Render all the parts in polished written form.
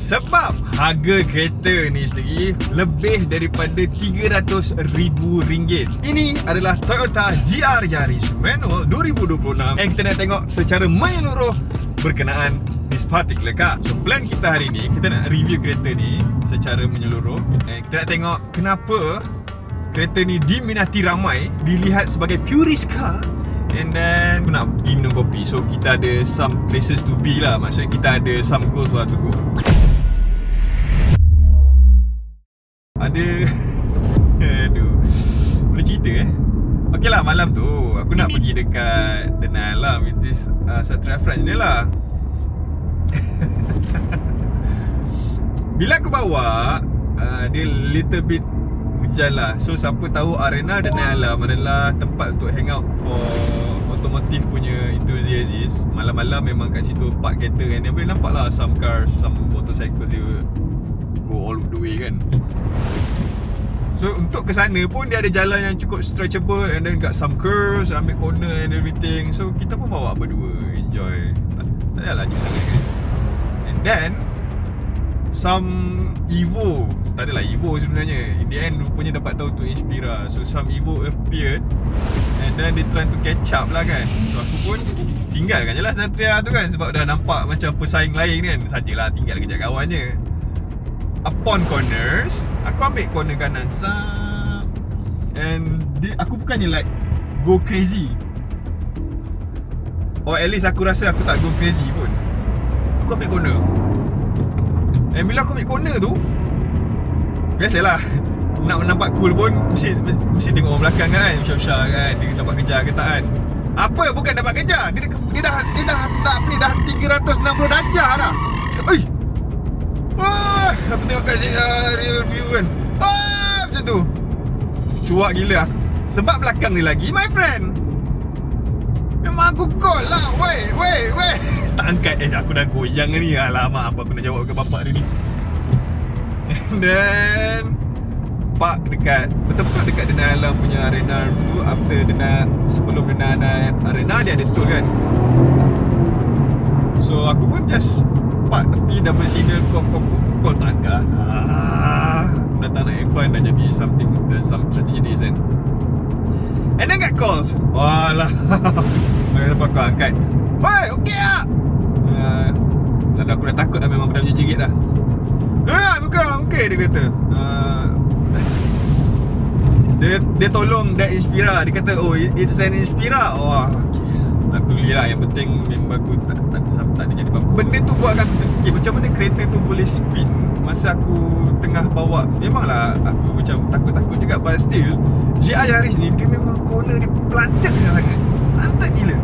Sebab harga kereta ni sendiri lebih daripada RM300,000. Ini adalah Toyota GR Yaris Manual 2026 yang kita nak tengok secara menyeluruh berkenaan this particular car. So plan kita hari ni, kita nak review kereta ni secara menyeluruh. Dan kita nak tengok kenapa kereta ni diminati ramai, dilihat sebagai purist car. And then aku nak pergi minum kopi. So kita ada some places to be lah. Maksudnya kita ada some goals lah to go. Ada aduh, boleh cerita Okey lah, malam tu aku nak pergi dekat Denai Alam with this Satria friend ni lah. Bila aku bawa dia little bit hujan lah. So siapa tahu arena Denai Alam adalah tempat untuk hang out for otomotif punya enthusiasts. Malam-malam memang kat situ park kereta kan. Dia boleh nampak lah some cars, some motorcycle dia go all the way kan. So untuk ke sana pun dia ada jalan yang cukup stretchable, and then got some curves, ambil corner and everything. So kita pun bawa berdua, enjoy. Tak payah laju sangat kan. And then some Evo, tak adalah Evo sebenarnya. In the end rupanya dapat tahu tu Inspira. So some Evo appeared, and then they trying to catch up lah kan. So aku pun tinggalkan je lah Satria tu kan, sebab dah nampak macam pesaing lain kan. Sajalah tinggal kejap kawannya. Upon corners, aku ambil corner kanan and aku bukannya like go crazy, or at least aku rasa aku tak go crazy pun. Aku ambil corner, and bila aku ambil corner tu, biasalah nak nampak cool pun mesti tengok orang belakang kan, Syah kan, dia dapat kejar ke tak kan. Apa bukan dapat kejar, dia dah 360 darjah dah. Oi, wah, aku tengok kat sini review kan. Macam tu. Cuak gila aku. Sebab belakang ni lagi my friend. Memang aku call lah. Weh. Tak angkat. Aku dah goyang ni. Alamak, apa aku nak jawab ke bapak dia ni. And then park dekat, betul-betul dekat Denai Alam punya arena tu. Sebelum Denai Arena dia ada tol kan. So aku pun just park tepi, double signal, call takkan. Aku dah tak nak have fun, dah jadi something, dah some strategies kan. And then got calls. Walah. Mana dapat kau angkat. Woi, okey tak? Aku dah takut dah, memang aku dah menjerit dah. Bukan, okey dia kata. Dia tolong that Inspira. Dia kata, oh it's an Inspira. Oh okay. Aku lihat yang penting member aku tak ada jadi apa. Benda tu buatkan aku terfikir macam mana kereta tu boleh spin masa aku tengah bawa. Memanglah aku macam takut-takut juga, but still GR Yaris ni dia memang corner dia planted sangat. Planted gila.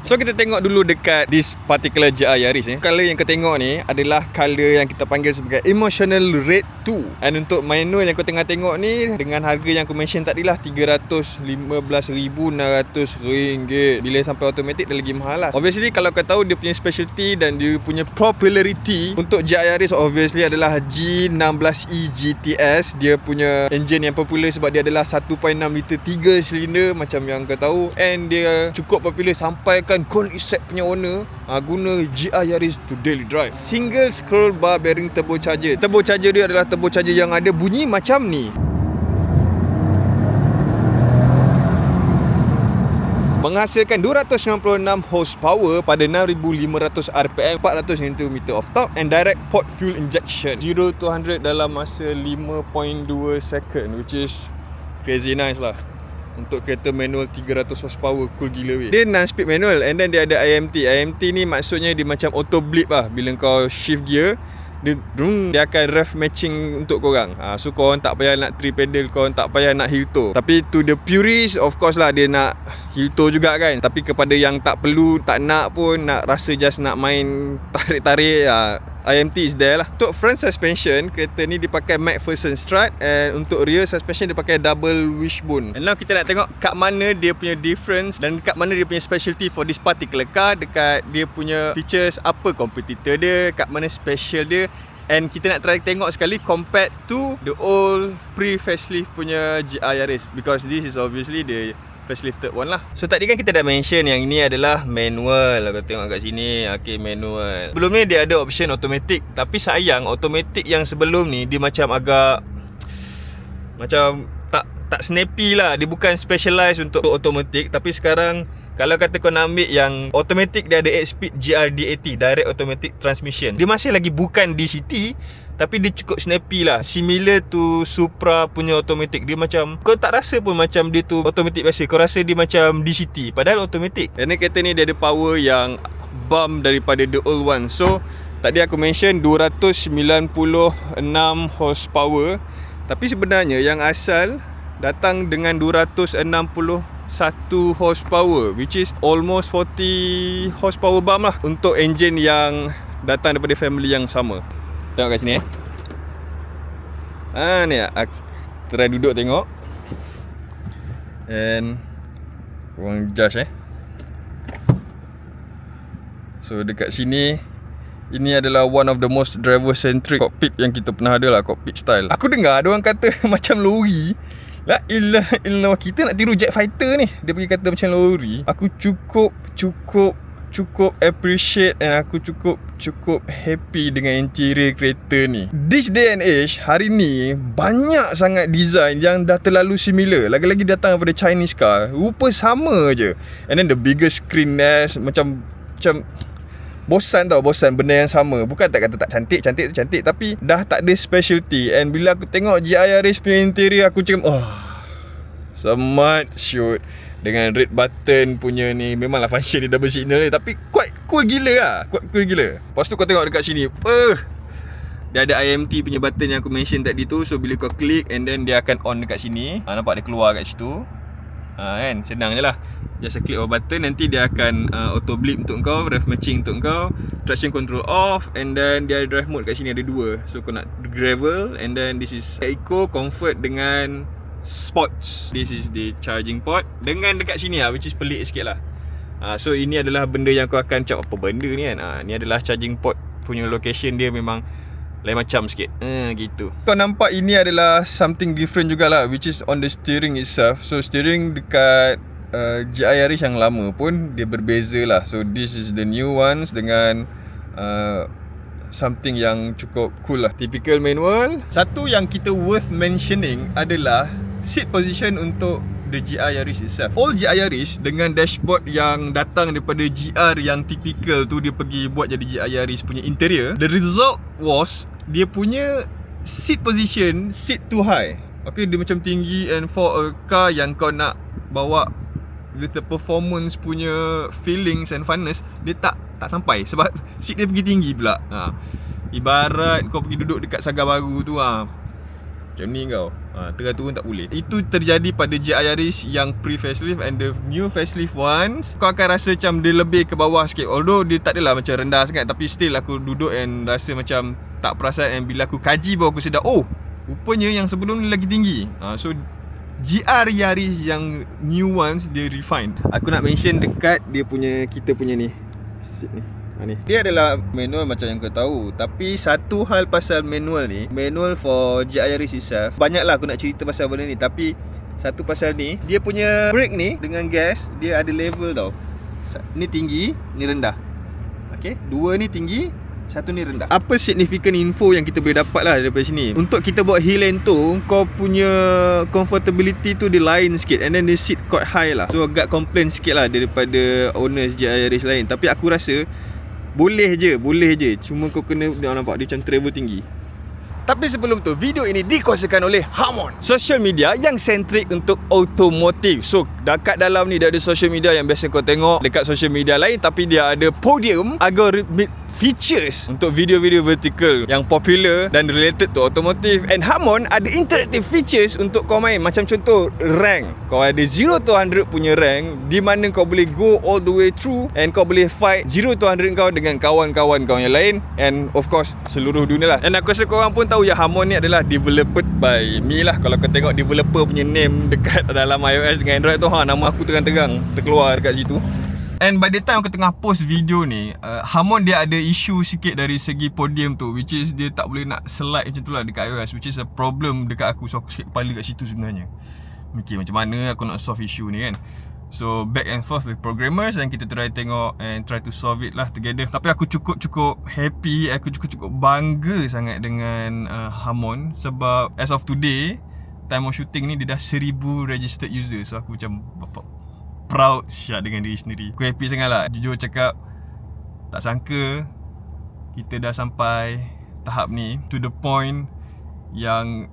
So kita tengok dulu dekat this particular GR Yaris ni. Color yang kita tengok ni adalah color yang kita panggil sebagai Emotional Red 2. And untuk manual yang kau tengah tengok ni, dengan harga yang aku mention tadi lah, RM315,600. Bila sampai automatic dah lagi mahal lah. Obviously kalau kau tahu dia punya specialty dan dia punya popularity, untuk GR Yaris obviously adalah G16E GTS. Dia punya engine yang popular sebab dia adalah 1.6 liter 3 silinder macam yang kau tahu. And dia cukup popular sampai Gold Effect punya owner guna GR Yaris to daily drive. Single scroll bar bearing turbocharger. Turbocharger dia adalah turbocharger yang ada bunyi macam ni. Menghasilkan 296 horsepower pada 6,500 RPM, 400 Nm of torque, and direct port fuel injection. 0 to 100 dalam masa 5.2 second, which is crazy nice lah. Untuk kereta manual 300 horsepower, cool gila weh. Dia non-speed manual, and then dia ada IMT. IMT ni maksudnya dia macam auto blip lah. Bila kau shift gear, dia akan ref matching untuk korang. So korang tak payah nak 3 pedal, korang tak payah nak heel toe. Tapi to the purist, of course lah dia nak heel toe juga kan. Tapi kepada yang tak perlu, tak nak pun, nak rasa just nak main tarik-tarik, IMT is there lah. Untuk front suspension, kereta ni dipakai McPherson strut, and untuk rear suspension dia pakai double wishbone. And now kita nak tengok kat mana dia punya difference dan kat mana dia punya specialty for this particular car, dekat dia punya features, apa competitor dia, kat mana special dia. And kita nak try tengok sekali compared to the old pre-facelift punya GR Yaris, because this is obviously the facelifted one lah. So tadi kan kita dah mention yang ini adalah manual. Kau tengok kat sini, okay, manual. Sebelum ni dia ada option automatic, tapi sayang automatic yang sebelum ni dia macam agak macam tak snappy lah. Dia bukan specialized untuk automatic. Tapi sekarang kalau kata kau nak ambil yang automatic, dia ada 8-speed GRD80, direct automatic transmission. Dia masih lagi bukan DCT, tapi dia cukup snappy lah. Similar to Supra punya automatic. Dia macam, kau tak rasa pun macam dia tu automatic biasa. Kau rasa dia macam DCT, padahal automatic. Dan kereta ni dia ada power yang bump daripada the old one. So tadi aku mention 296 horsepower, tapi sebenarnya yang asal datang dengan 261 horsepower, which is almost 40 horsepower bump lah untuk enjin yang datang daripada family yang sama. Tengok kat sini ni aku try duduk tengok. And korang judge So dekat sini, ini adalah one of the most driver-centric cockpit yang kita pernah ada lah, cockpit style. Aku dengar ada orang kata macam lori. La ilah illallah, kita nak tiru jet fighter ni, dia pergi kata macam lori. Aku cukup appreciate and aku cukup happy dengan interior kereta ni. This day and age, hari ni banyak sangat design yang dah terlalu similar. Lagi-lagi datang daripada Chinese car, rupa sama je. And then the bigger screen nest, macam bosan benda yang sama. Bukan tak kata tak cantik tu cantik, tapi dah tak ada specialty. And bila aku tengok GR Yaris punya interior, aku macam smart shoot dengan red button punya ni. Memanglah function dia double signal ni, tapi quite cool gila lah. Lepas tu kau tengok dekat sini, dia ada IMT punya button yang aku mention tadi tu. So bila kau klik and then dia akan on dekat sini. Nampak dia keluar kat situ. Kan, senang je lah. Just click over button, nanti dia akan auto blip untuk kau, rev matching untuk kau, traction control off, and then dia drive mode kat sini ada dua. So kau nak gravel, and then this is eco, comfort dengan sports. This is the charging port dengan dekat sini lah, which is pelik sikit lah. So ini adalah benda yang kau akan cakap apa benda ni kan. Ni adalah charging port punya location dia memang lain macam sikit. Gitu. Kau nampak ini adalah something different jugalah, which is on the steering itself. So steering dekat GR Yaris yang lama pun dia berbeza lah. So this is the new ones dengan something yang cukup cool lah. Typical manual. Satu yang kita worth mentioning adalah seat position untuk the GR Yaris itself. All GR Yaris dengan dashboard yang datang daripada GR yang typical tu, dia pergi buat jadi GR Yaris punya interior. The result was dia punya seat position too high. Okay, dia macam tinggi, and for a car yang kau nak bawa with the performance punya feelings and funness, dia tak sampai sebab seat dia pergi tinggi pula. Ibarat kau pergi duduk dekat Saga Baru tu macam ni kau. Turun tak boleh. Itu terjadi pada GR Yaris yang pre-facelift, and the new facelift ones kau akan rasa macam dia lebih ke bawah sikit. Although dia tak adalah macam rendah sangat, tapi still aku duduk and rasa macam tak perasan. And bila aku kaji baru aku sedar, rupanya yang sebelum ni lagi tinggi. So GR Yaris yang new ones dia refine. Aku nak mention dekat dia punya, kita punya ni seat ni. Dia adalah manual macam yang kau tahu, tapi satu hal pasal manual ni, manual for GR Yaris itself, banyaklah aku nak cerita pasal benda ni, tapi satu pasal ni, dia punya brake ni dengan gas, dia ada level tau. Ni tinggi, ni rendah. Okay, dua ni tinggi, satu ni rendah. Apa significant info yang kita boleh dapat lah daripada sini? Untuk kita buat hill and tow, kau punya comfortability tu dia lain sikit, and then dia sit quite high lah. So agak complain sikit lah daripada owners GR Yaris lain. Tapi aku rasa boleh je. Cuma kau kena nampak dia macam travel tinggi. Tapi sebelum tu, video ini dikuasakan oleh Harmon, social media yang sentrik untuk automotive. So dekat dalam ni dia ada social media yang biasa kau tengok dekat social media lain, tapi dia ada podium algorithm features untuk video-video vertical yang popular dan related to automotive. And Harmon ada interactive features untuk kau main. Macam contoh rank. Kau ada 0 to 100 punya rank, di mana kau boleh go all the way through, and kau boleh fight 0 to 100 kau dengan kawan-kawan kau yang lain, and of course seluruh dunia lah. Dan aku rasa korang pun tahu ya, Harmon ni adalah developed by me lah. Kalau kau tengok developer punya name dekat dalam iOS dengan Android tu, nama aku terang-terang terkeluar dekat situ. And by the time aku tengah post video ni, Harmon dia ada isu sikit dari segi podium tu, which is dia tak boleh nak slide macam tu lah dekat iOS, which is a problem dekat aku. So aku sikit kepala kat situ sebenarnya. mikir macam mana aku nak solve issue ni kan. So back and forth with programmers, dan kita try tengok and try to solve it lah together. Tapi aku cukup happy, aku cukup bangga sangat dengan Harmon. Sebab as of today, time of shooting ni dia dah 1000 registered user. So aku macam proud Syah dengan diri sendiri. Aku happy sangat lah. Jujur cakap, tak sangka kita dah sampai tahap ni, to the point yang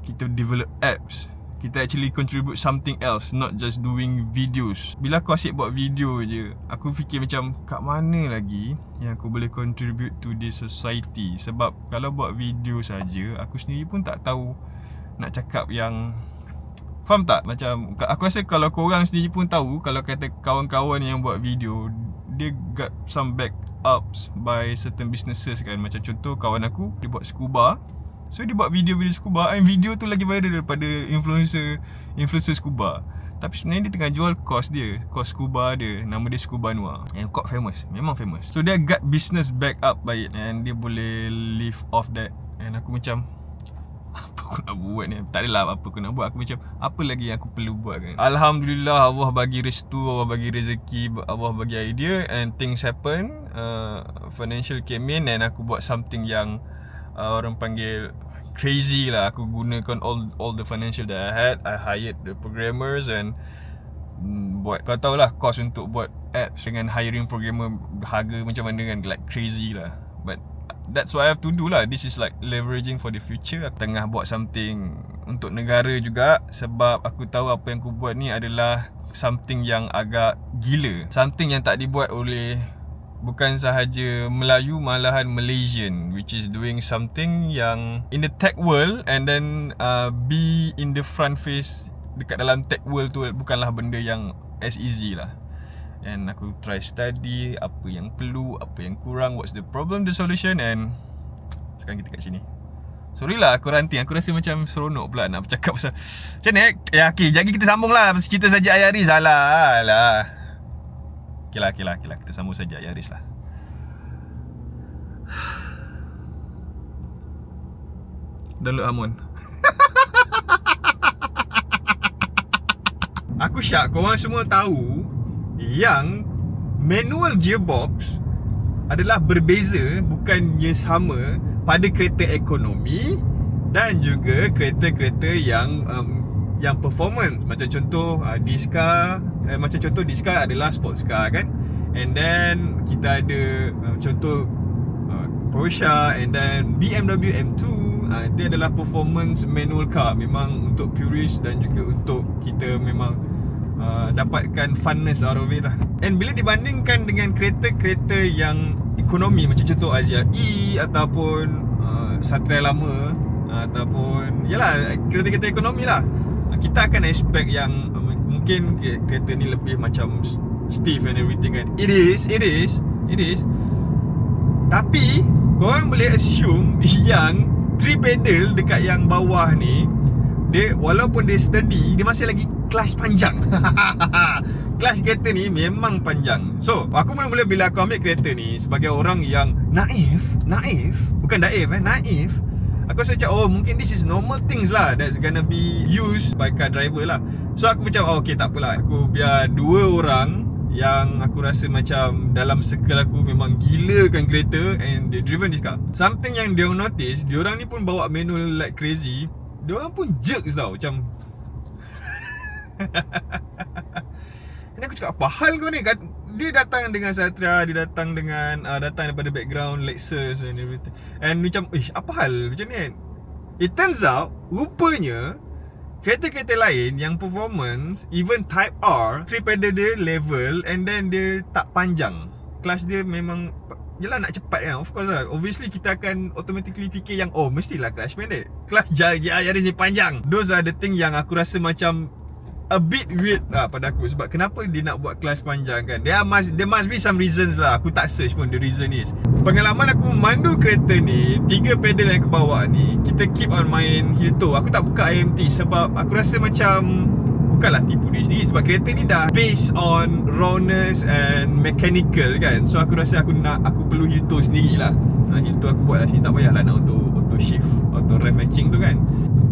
kita develop apps. Kita actually contribute something else, not just doing videos. Bila aku asyik buat video je, aku fikir macam kat mana lagi yang aku boleh contribute to this society. Sebab kalau buat video saja, aku sendiri pun tak tahu nak cakap yang, faham tak? Macam aku rasa kalau korang sendiri pun tahu, kalau kata kawan-kawan yang buat video, dia got some backups by certain businesses kan. Macam contoh kawan aku, dia buat scuba. So dia buat video-video scuba, and video tu lagi viral daripada influencer scuba. Tapi sebenarnya dia tengah jual course dia, course scuba dia. Nama dia Scuba Noir, and quite famous, memang famous. So dia got business back up by it, and dia boleh live off that. And aku macam, apa aku nak buat ni? Tak adalah apa aku nak buat. Aku macam, apa lagi yang aku perlu buat kan? Alhamdulillah, Allah bagi restu, Allah bagi rezeki, Allah bagi idea, and things happen. Financial came in, and aku buat something yang orang panggil crazy lah. Aku gunakan all the financial that I had. I hired the programmers and buat, kau tahu lah, cost untuk buat apps dengan hiring programmer harga macam mana kan, like crazy lah. But that's what I have to do lah. This is like leveraging for the future. Aku tengah buat something untuk negara juga, sebab aku tahu apa yang aku buat ni adalah something yang agak gila, something yang tak dibuat oleh bukan sahaja Melayu, malahan Malaysian, which is doing something yang in the tech world, and then be in the front face dekat dalam tech world tu bukanlah benda yang as easy lah. And aku try study apa yang perlu, apa yang kurang, what's the problem, the solution, and sekarang kita kat sini. Sorry lah aku ranting, aku rasa macam seronok pula nak bercakap pasal macam ni. Ya okay, jadi kita sambung lah cerita saja Ayaris. Alah. Okay lah, kita sambung saja Yaris lah. Download Harmon. Aku syak korang semua tahu yang manual gearbox adalah berbeza, bukannya sama, pada kereta ekonomi dan juga kereta-kereta yang performance. Macam contoh Disca, macam contoh Disca adalah sports car kan. And then kita ada contoh Porsche, and then BMW M2, dia adalah performance manual car. Memang untuk purist dan juga untuk kita memang dapatkan funness out of it lah. And bila dibandingkan dengan kereta-kereta yang ekonomi, macam contoh Azia E ataupun Satria lama, ataupun yalah kereta-kereta ekonomi lah, kita akan expect yang mungkin kereta ni lebih macam stiff and everything kan. It is. Tapi korang boleh assume yang 3 pedal dekat yang bawah ni, dia walaupun dia sturdy, dia masih lagi clutch panjang. Clutch kereta ni memang panjang. So aku mula-mula bila aku ambil kereta ni, sebagai orang yang naif, bukan daif naif, aku rasa macam, oh mungkin this is normal things lah that's gonna be used by car driver lah. So aku macam, oh okay tak apalah, aku biar 2 orang yang aku rasa macam dalam circle aku memang gilakan kereta, and they driven this car. Something yang dia notice, diorang ni pun bawa manual like crazy. Diorang pun jerks tau, macam and aku cakap, apa hal kau ni? Dia datang dengan Satria, dia datang dengan datang daripada background Lexus and everything. And macam, apa hal macam ni kan? It turns out, rupanya kereta-kereta lain yang performance, even Type R, 3 pedal dia level, and then dia tak panjang. Clutch dia memang, yelah nak cepat kan, of course lah. Obviously kita akan automatically fikir yang, oh mestilah clutch pendek, clutch Yaris ni panjang. Those are the thing yang aku rasa macam a bit weird lah pada aku. Sebab kenapa dia nak buat clutch panjang kan? There must be some reasons lah. Aku tak search pun the reason is. Pengalaman aku memandu kereta ni, 3 pedal yang ke bawah ni, kita keep on main Hilto. Aku tak buka IMT sebab aku rasa macam bukanlah tipu diri sendiri, sebab kereta ni dah based on rawness and mechanical kan. So aku rasa aku perlu Hilto sendiri lah. Hilto aku buat lah sini, tak payahlah nak auto shift, auto untuk rev matching tu kan.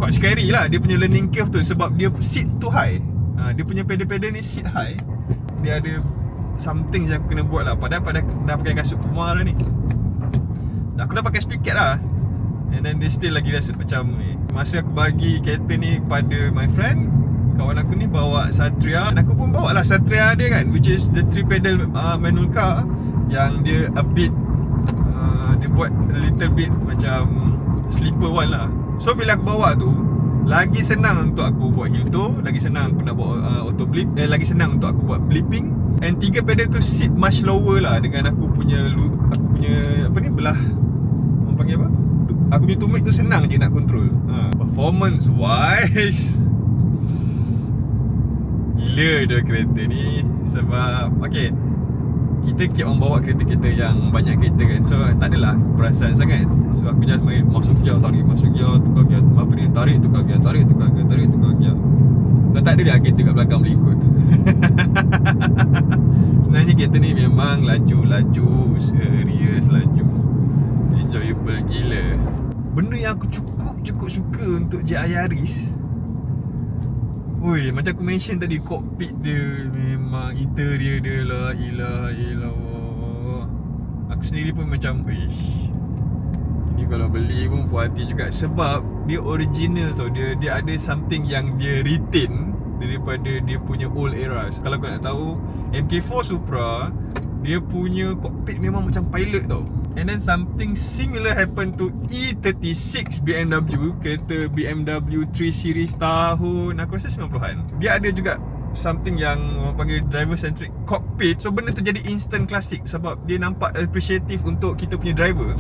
Quite scary lah dia punya learning curve tu, sebab dia seat too high. Dia punya pedal-pedal ni seat high. Dia ada something yang aku kena buat lah. Padahal dah pakai kasut Puma dah ni. Aku dah pakai speaker lah. And then dia still lagi rasa macam ni. Masa aku bagi kereta ni pada my friend, kawan aku ni bawa Satria, dan aku pun bawa lah Satria dia kan, which is the 3 pedal manual car yang dia update. Dia buat a little bit macam sleeper one lah. So bila aku bawa tu, lagi senang untuk aku buat hill toe, lagi senang aku nak buat auto blip, lagi senang untuk aku buat blipping. And 3 pedal tu sit much lower lah dengan aku punya apa ni, belah, orang panggil apa, aku punya tumit tu senang je nak control. Performance wise gila dah kereta ni. Sebab okay, kita keep on bawa kereta-kereta yang banyak kereta kan. So tak adalah aku perasan sangat. So aku just main masuk gear, tarik, masuk gear, tukar gear, apa ni, tarik, tukar gear, tarik, tukar gear, tarik, tukar gear. Dah tak ada dah kereta kat belakang boleh ikut. Sebenarnya kereta ni memang laju, serius laju, enjoyable gila. Benda yang aku cukup suka untuk JI Yaris, macam aku mention tadi, cockpit dia memang, interior dia la ilaha illallah. Aku sendiri pun macam ini kalau beli pun puas hati juga. Sebab dia original tau. Dia ada something yang dia retain daripada dia punya old eras. Kalau kau nak tahu, MK4 Supra, dia punya cockpit memang macam pilot tau. And then something similar happened to E36 BMW, kereta BMW 3 Series tahun aku rasa 90-an. Dia ada juga something yang orang panggil driver centric cockpit. So benda tu jadi instant classic sebab dia nampak appreciative untuk kita punya driver.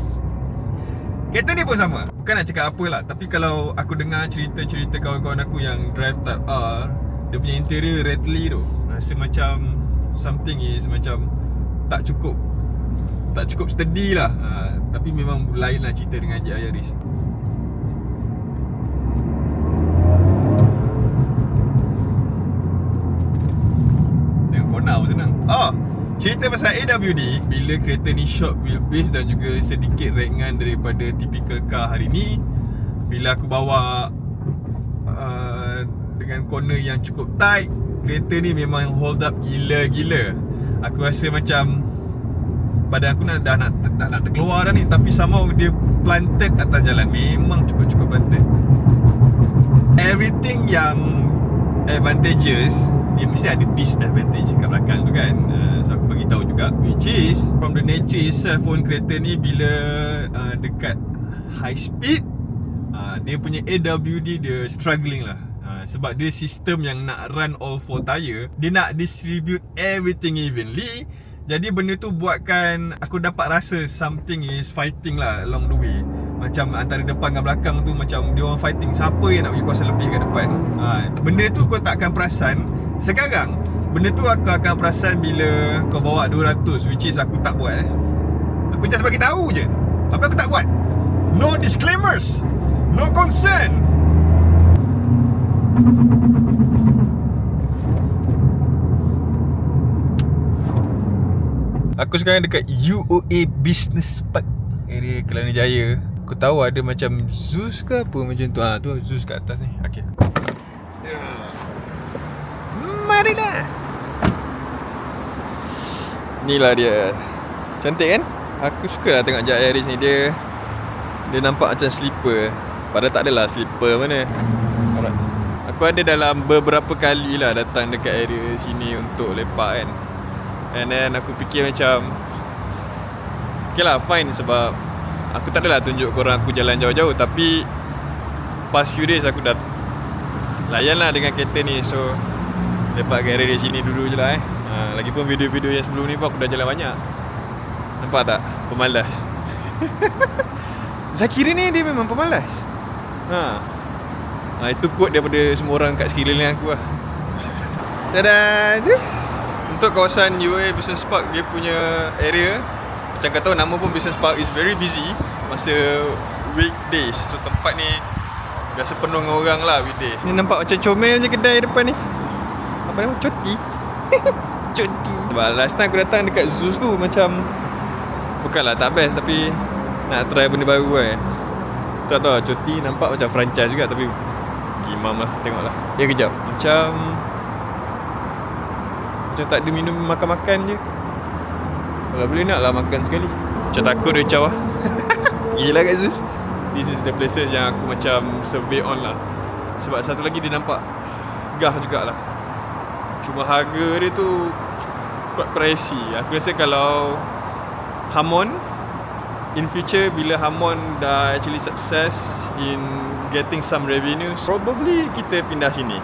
Kereta ni pun sama. Bukan nak cakap apa lah, tapi kalau aku dengar cerita-cerita kawan-kawan aku yang drive Type R, dia punya interior rattly tu, rasa macam something is macam tak cukup steady lah. Tapi memang lain lah cerita dengan JI Yaris. Tengok corner pun senang. Cerita pasal AWD, bila kereta ni short wheelbase dan juga sedikit ringan daripada typical car hari ni, bila aku bawa dengan corner yang cukup tight, kereta ni memang hold up gila-gila. Aku rasa macam badan aku dah nak terkeluar dah ni, tapi somehow dia planted atas jalan. Memang cukup planted. Everything yang advantageous, dia mesti ada disadvantage kat belakang tu kan. So aku bagi tahu juga, which is from the nature itself pun, kereta ni bila dekat high speed, dia punya AWD dia struggling lah. Sebab dia sistem yang nak run all 4 tyre, dia nak distribute everything evenly. Jadi benda tu buatkan aku dapat rasa something is fighting lah along the way. Macam antara depan dengan belakang tu, macam dia orang fighting, siapa yang nak bagi kuasa lebih kat depan. Benda tu kau tak akan perasan sekarang. Benda tu aku akan perasan bila kau bawa 200, which is aku tak buat. Aku just bagi tahu je, tapi aku tak buat. No disclaimers, no concern. Aku sekarang dekat UOA Business Park, area Kelana Jaya. Aku tahu ada macam Zeus ke apa macam tu. Tu Zeus kat atas ni. Okay, marilah. Inilah dia. Cantik kan? Aku suka lah tengok JI Yaris ni. Dia nampak macam sleeper, padahal tak adalah sleeper mana. Aku ada dalam beberapa kali lah datang dekat area sini untuk lepak kan. And then aku fikir macam, okay lah, fine, sebab aku tak adalah tunjuk korang aku jalan jauh-jauh. Tapi past few days aku dah layan lah dengan kereta ni. So lepak kat area sini dulu je lah Lagipun video-video yang sebelum ni pun aku dah jalan banyak. Nampak tak? Pemalas. Zakiri ni dia memang pemalas. Itu quote daripada semua orang kat sekeliling aku lah. Tada! Untuk kawasan UOA Business Park, dia punya area, macam kata nama pun Business Park, is very busy masa weekdays. So tempat ni biasa penuh dengan orang lah weekdays. Ni nampak macam comel je kedai depan ni. Apa nama? Coti. Coti. Sebab last time aku datang dekat Zeus tu macam, bukanlah tak best, tapi nak try benda baru kan. Tak tahu lah, Choti nampak macam franchise juga. Tapi gimam lah, tengoklah. Kejap, macam tak ada minum, makan-makan je. Kalau boleh nak lah makan sekali. Macam takut dia caw lah. Gila kat Zeus. This is the places yang aku macam survey on lah. Sebab satu lagi dia nampak gah jugalah. Cuma harga dia tu quite pricey. Aku rasa kalau Hamon in future, bila Hamon dah actually success in getting some revenues, probably kita pindah sini.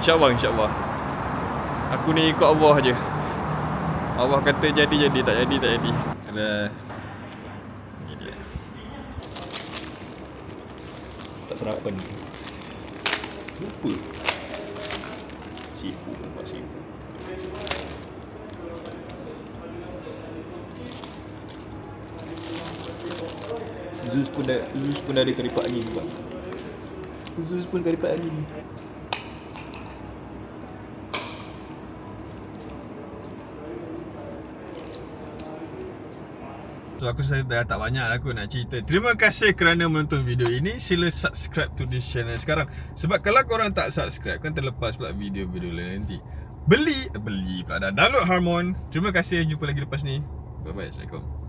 InsyaAllah. Aku ni ikut Allah je. Allah kata jadi, tak jadi. Ada ni dia. Tak sarapan. Lupa. Sipu. Zeus pun ada keripak angin juga. Zeus pun keripak angin. So aku rasa dah tak banyak lah aku nak cerita. Terima kasih kerana menonton video ini. Sila subscribe to this channel sekarang. Sebab kalau korang tak subscribe, kan terlepas pula video-video lain nanti. Beli pula dah download Harmon. Terima kasih, jumpa lagi lepas ni. Bye bye, Assalamualaikum.